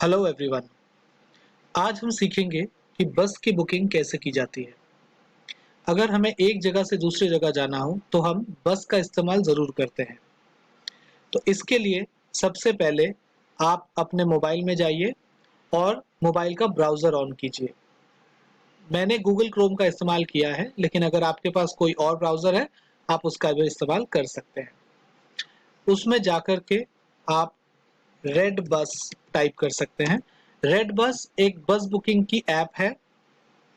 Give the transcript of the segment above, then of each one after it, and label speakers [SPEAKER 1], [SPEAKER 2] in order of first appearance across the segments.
[SPEAKER 1] Hello everyone. आज हम सीखेंगे कि बस की बुकिंग कैसे की जाती है। अगर हमें एक जगह से दूसरी जगह जाना हो तो हम बस का इस्तेमाल ज़रूर करते हैं। तो इसके लिए सबसे पहले आप अपने मोबाइल में जाइए और मोबाइल का ब्राउज़र ऑन कीजिए। मैंने गूगल क्रोम का इस्तेमाल किया है, लेकिन अगर आपके पास कोई और ब्राउज़र है, आप उसका भी इस्तेमाल कर सकते हैं। उसमें जाकर के आप रेड बस टाइप कर सकते हैं। रेड बस एक बस बुकिंग की ऐप है।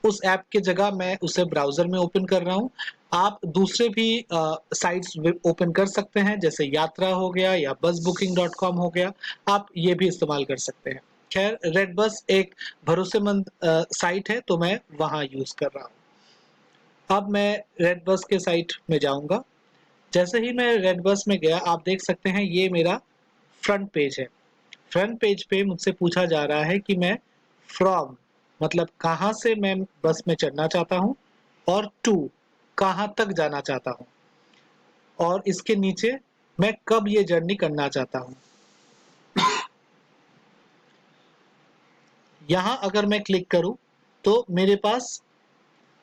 [SPEAKER 1] उस ऐप के जगह मैं उसे ब्राउज़र में ओपन कर रहा हूँ। आप दूसरे भी साइट्स ओपन कर सकते हैं, जैसे यात्रा हो गया या busbooking.com हो गया। आप ये भी इस्तेमाल कर सकते हैं। खैर, रेड बस एक भरोसेमंद साइट है, तो मैं वहाँ यूज़ कर रहा हूँ। अब मैं रेड बस के साइट में जाऊँगा। जैसे ही मैं रेड बस में गया, आप देख सकते हैं ये मेरा फ्रंट पेज है। फ्रंट पेज पे मुझसे पूछा जा रहा है कि मैं फ्रॉम मतलब कहाँ से मैं बस में चढ़ना चाहता हूँ, और टू कहाँ तक जाना चाहता हूँ, और इसके नीचे मैं कब ये जर्नी करना चाहता हूँ। यहाँ अगर मैं क्लिक करूँ तो मेरे पास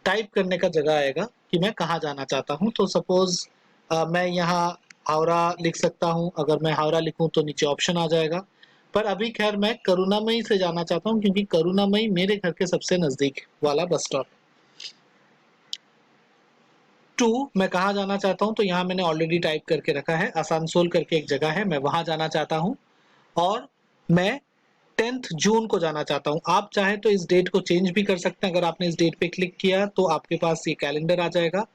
[SPEAKER 1] टाइप करने का जगह आएगा कि मैं कहाँ जाना चाहता हूँ। तो सपोज मैं यहाँ हावड़ा लिख सकता हूँ। अगर मैं हावड़ा लिखूँ तो नीचे ऑप्शन आ जाएगा। पर अभी खैर मैं करुणामयी से जाना चाहता हूँ, क्योंकि करुणामयी मेरे घर के सबसे नज़दीक वाला बस स्टॉप है। टू मैं कहाँ जाना चाहता हूँ, तो यहाँ मैंने ऑलरेडी टाइप करके रखा है। आसनसोल करके एक जगह है, मैं वहाँ जाना चाहता हूँ। और मैं 10th जून को जाना चाहता हूँ। आप चाहे तो इस डेट को चेंज भी कर सकते हैं। अगर आपने इस डेट पे क्लिक किया तो आपके पास ये कैलेंडर आ जाएगा।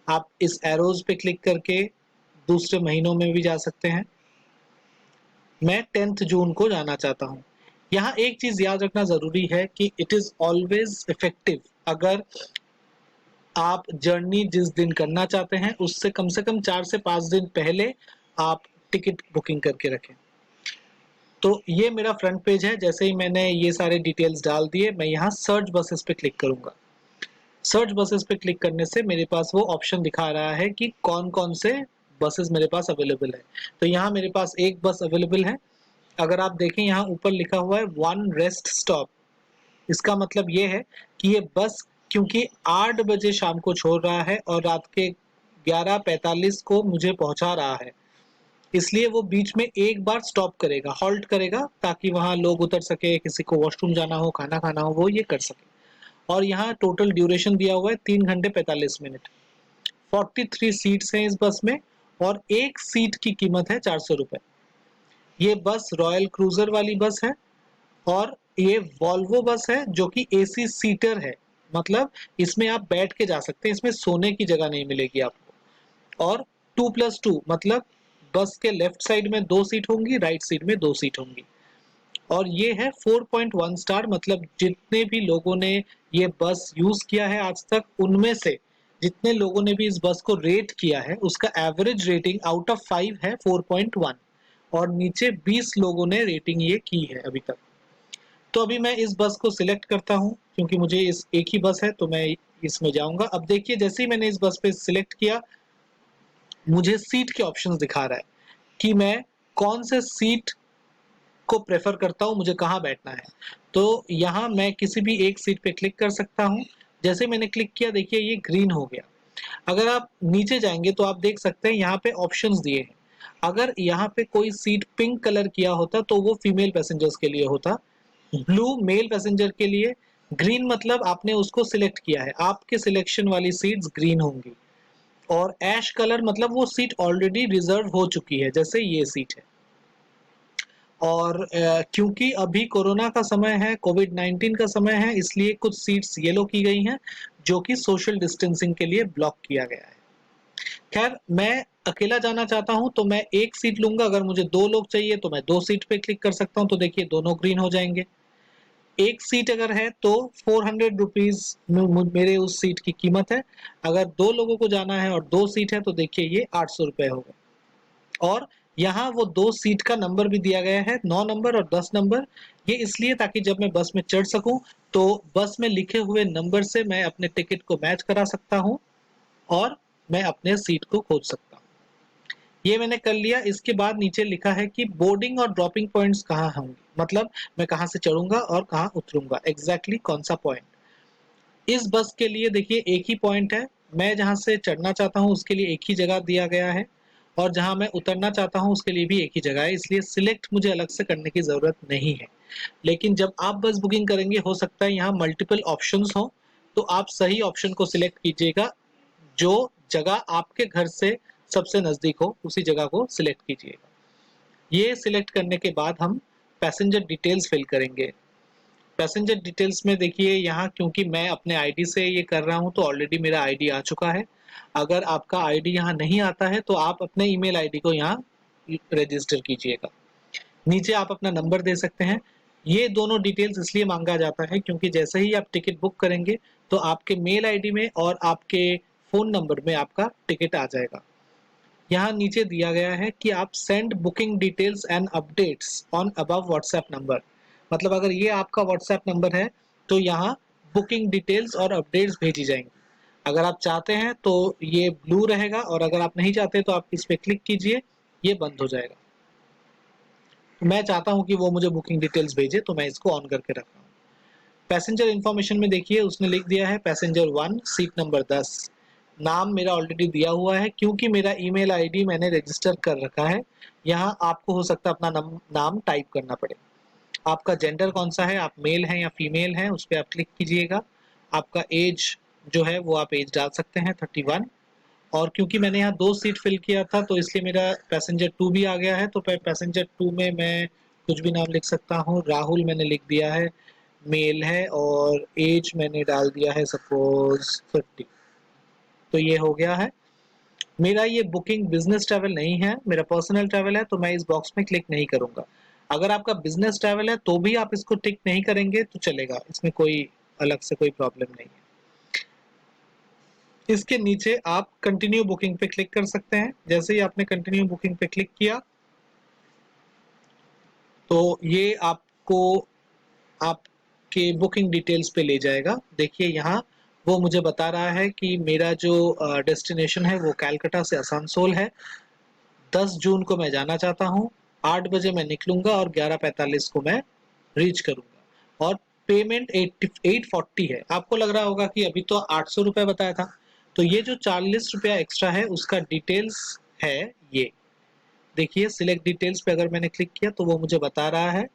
[SPEAKER 1] आप इस एरोज पे क्लिक करके दूसरे महीनों में भी जा सकते हैं। मैं 10th जून को जाना चाहता हूँ। यहाँ एक चीज़ याद रखना ज़रूरी है कि इट इज़ ऑलवेज इफेक्टिव। अगर आप जर्नी जिस दिन करना चाहते हैं उससे कम से कम 4 से 5 दिन पहले आप टिकट बुकिंग करके रखें। तो ये मेरा फ्रंट पेज है। जैसे ही मैंने ये सारे डिटेल्स डाल दिए, मैं यहाँ सर्च बसेस पे क्लिक करूंगा। सर्च बसेस पे क्लिक करने से मेरे पास वो ऑप्शन दिखा रहा है कि कौन कौन से बसेस मेरे पास अवेलेबल है। तो यहाँ मेरे पास एक बस अवेलेबल है। अगर आप देखें, यहाँ ऊपर लिखा हुआ है 1 रेस्ट स्टॉप। इसका मतलब ये है कि ये बस क्योंकि 8 बजे शाम को छोड़ रहा है और रात के 11:45 को मुझे पहुंचा रहा है, इसलिए वो बीच में एक बार स्टॉप करेगा, हॉल्ट करेगा, ताकि वहां लोग उतर सके, किसी को वॉशरूम जाना हो, खाना खाना हो, वो ये कर सके। और यहाँ टोटल ड्यूरेशन दिया हुआ है 3 घंटे 45 मिनट। 43 सीट्स हैं इस बस में, और एक सीट की कीमत है 400 रुपए। ये बस रॉयल क्रूजर वाली बस है, और ये वॉल्वो बस है जो कि एसी सीटर है। मतलब इसमें आप बैठ के जा सकते हैं, इसमें सोने की जगह नहीं मिलेगी आपको। और 2+2 मतलब बस के लेफ्ट साइड में 2 सीट होंगी, राइट साइड में 2 सीट होंगी। और ये है 4.1 स्टार। मतलब जितने भी लोगों ने ये बस यूज किया है आज तक, उनमें से जितने लोगों ने भी इस बस को रेट किया है, उसका एवरेज रेटिंग आउट ऑफ 5 है 4.1। और नीचे 20 लोगों ने रेटिंग ये की है अभी तक। तो अभी मैं इस बस को सिलेक्ट करता हूँ, क्योंकि मुझे इस एक ही बस है तो मैं इसमें जाऊंगा। अब देखिए, जैसे ही मैंने इस बस पे सिलेक्ट किया, मुझे सीट के ऑप्शंस दिखा रहा है कि मैं कौन से सीट को प्रेफर करता हूँ, मुझे कहाँ बैठना है। तो यहाँ मैं किसी भी एक सीट पे क्लिक कर सकता हूँ। जैसे मैंने क्लिक किया, देखिए ये ग्रीन हो गया। अगर आप नीचे जाएंगे तो आप देख सकते हैं यहाँ पे ऑप्शंस दिए हैं। अगर यहाँ पे कोई सीट पिंक कलर किया होता तो वो फीमेल पैसेंजर्स के लिए होता, ब्लू मेल पैसेंजर के लिए, ग्रीन मतलब आपने उसको सिलेक्ट किया है, आपके सिलेक्शन वाली सीट्स ग्रीन होंगी, और ऐश कलर मतलब वो सीट ऑलरेडी रिजर्व हो चुकी है, जैसे ये सीट है। और क्योंकि अभी कोरोना का समय है, कोविड-19 का समय है, इसलिए कुछ सीट्स येलो की गई हैं, जो कि सोशल डिस्टेंसिंग के लिए ब्लॉक किया गया है। खैर, मैं अकेला जाना चाहता हूँ तो मैं एक सीट लूंगा। अगर मुझे 2 लोग चाहिए तो मैं 2 सीट पे क्लिक कर सकता हूँ। तो देखिए दोनों ग्रीन हो जाएंगे। एक सीट अगर है तो 400 रुपीज मेरे उस सीट की कीमत है। अगर 2 लोगों को जाना है और 2 सीट है तो देखिए ये 800 रुपए हो गए। और यहाँ वो 2 सीट का नंबर भी दिया गया है, 9 नंबर और 10 नंबर। ये इसलिए ताकि जब मैं बस में चढ़ सकूं तो बस में लिखे हुए नंबर से मैं अपने टिकट को मैच करा सकता हूं, और मैं अपने सीट को खोज सकता हूं। ये मैंने कर लिया। इसके बाद नीचे लिखा है कि बोर्डिंग और ड्रॉपिंग पॉइंट्स कहाँ होंगे, मतलब मैं कहाँ से चढ़ूंगा और कहाँ उतरूंगा, एग्जैक्टली कौन सा पॉइंट। इस बस के लिए देखिए एक ही पॉइंट है, मैं जहाँ से चढ़ना चाहता हूँ उसके लिए एक ही जगह दिया गया है, और जहाँ मैं उतरना चाहता हूँ उसके लिए भी एक ही जगह है, इसलिए सिलेक्ट मुझे अलग से करने की ज़रूरत नहीं है। लेकिन जब आप बस बुकिंग करेंगे हो सकता है यहाँ मल्टीपल ऑप्शंस हो, तो आप सही ऑप्शन को सिलेक्ट कीजिएगा, जो जगह आपके घर से सबसे नज़दीक हो उसी जगह को सिलेक्ट कीजिएगा। ये सिलेक्ट करने के बाद हम पैसेंजर डिटेल्स फिल करेंगे। पैसेंजर डिटेल्स में देखिए यहाँ क्योंकि मैं अपने आईडी से ये कर रहा हूँ तो ऑलरेडी मेरा आईडी आ चुका है। अगर आपका आईडी यहाँ नहीं आता है तो आप अपने ईमेल आईडी को यहाँ रजिस्टर कीजिएगा। नीचे आप अपना नंबर दे सकते हैं। ये दोनों डिटेल्स इसलिए मांगा जाता है क्योंकि जैसे ही आप टिकट बुक करेंगे तो आपके मेल आईडी में और आपके फ़ोन नंबर में आपका टिकट आ जाएगा। यहाँ नीचे दिया गया है कि आप send booking details and updates on above WhatsApp number, मतलब अगर ये आपका व्हाट्सएप नंबर है तो यहाँ बुकिंग डिटेल्स और अपडेट्स भेजी जाएंगी। अगर आप चाहते हैं तो ये ब्लू रहेगा, और अगर आप नहीं चाहते तो आप इस पर क्लिक कीजिए, ये बंद हो जाएगा। तो मैं चाहता हूँ कि वो मुझे बुकिंग डिटेल्स भेजे तो मैं इसको ऑन करके रख रहा हूँ। पैसेंजर इन्फॉर्मेशन में देखिए उसने लिख दिया है पैसेंजर 1 सीट नंबर 10। नाम मेरा ऑलरेडी दिया हुआ है क्योंकि मेरा ईमेल आईडी मैंने रजिस्टर कर रखा है। यहाँ आपको हो सकता है अपना नाम टाइप करना पड़े। आपका जेंडर कौन सा है, आप मेल हैं या फीमेल हैं, उस पर आप क्लिक कीजिएगा। आपका एज जो है वो आप एज डाल सकते हैं 31, और क्योंकि मैंने यहाँ 2 सीट फिल किया था तो इसलिए मेरा पैसेंजर 2 भी आ गया है, तो पैसेंजर 2 में मैं कुछ भी नाम लिख सकता हूँ। राहुल मैंने लिख दिया है, मेल है, और एज मैंने डाल दिया है सपोज 50। तो ये हो गया है। मेरा ये बुकिंग बिजनेस ट्रैवल नहीं है, मेरा पर्सनल ट्रैवल है, तो मैं इस बॉक्स में क्लिक नहीं करूंगा। अगर आपका बिजनेस ट्रैवल है तो भी आप इसको टिक नहीं करेंगे तो चलेगा, इसमें कोई अलग से कोई प्रॉब्लम नहीं है। इसके नीचे आप कंटिन्यू बुकिंग पे क्लिक कर सकते हैं। जैसे ही आपने कंटिन्यू बुकिंग पे क्लिक किया तो ये आपको आपके बुकिंग डिटेल्स पे ले जाएगा। देखिए यहाँ वो मुझे बता रहा है कि मेरा जो डेस्टिनेशन है वो कैलकाटा से आसनसोल है। 10 जून को मैं जाना चाहता हूँ, 8 बजे मैं निकलूंगा और 11:45 को मैं रीच करूंगा, और पेमेंट 840 है। आपको लग रहा होगा कि अभी तो 800 रुपये बताया था, तो ये जो 40 रुपया एक्स्ट्रा है उसका डिटेल्स है। ये देखिए सिलेक्ट डिटेल्स पे अगर मैंने क्लिक किया तो वो मुझे बता रहा है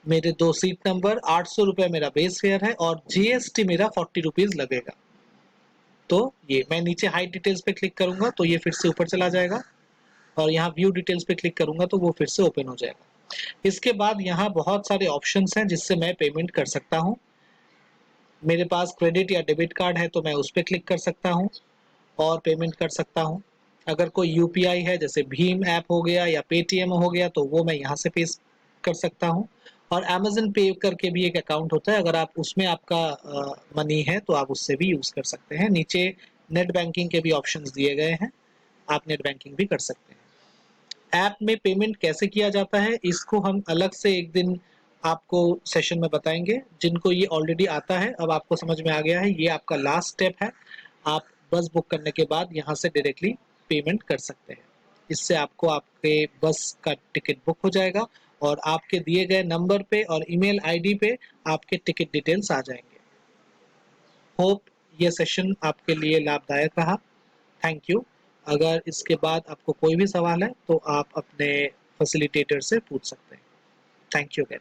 [SPEAKER 1] मेरे 2 सीट नंबर, 800 रुपये मेरा बेस फेयर है, और जीएसटी मेरा 40 रुपीज़ लगेगा। तो ये मैं नीचे हाइड डिटेल्स पे क्लिक करूंगा तो ये फिर से ऊपर चला जाएगा, और यहाँ व्यू डिटेल्स पे क्लिक करूंगा तो वो फिर से ओपन हो जाएगा। इसके बाद यहाँ बहुत सारे ऑप्शंस हैं जिससे मैं पेमेंट कर सकता हूँ। मेरे पास क्रेडिट या डेबिट कार्ड है तो मैं उस पर क्लिक कर सकता हूँ और पेमेंट कर सकता हूँ। अगर कोई यूपीआई है जैसे भीम ऐप हो गया या पेटीएम हो गया तो वो मैं यहाँ से पे कर सकता हूँ। और अमेजन पे करके भी एक अकाउंट होता है, अगर आप उसमें आपका मनी है तो आप उससे भी यूज़ कर सकते हैं। नीचे नेट बैंकिंग के भी ऑप्शंस दिए गए हैं, आप नेट बैंकिंग भी कर सकते हैं। ऐप में पेमेंट कैसे किया जाता है इसको हम अलग से एक दिन आपको सेशन में बताएंगे। जिनको ये ऑलरेडी आता है, अब आपको समझ में आ गया है, ये आपका लास्ट स्टेप है। आप बस बुक करने के बाद यहाँ से डायरेक्टली पेमेंट कर सकते हैं। इससे आपको आपके बस का टिकट बुक हो जाएगा और आपके दिए गए नंबर पे और ईमेल आईडी पे आपके टिकट डिटेल्स आ जाएंगे। होप ये सेशन आपके लिए लाभदायक रहा। Thank you. अगर इसके बाद आपको कोई भी सवाल है तो आप अपने फैसिलिटेटर से पूछ सकते हैं। Thank you again.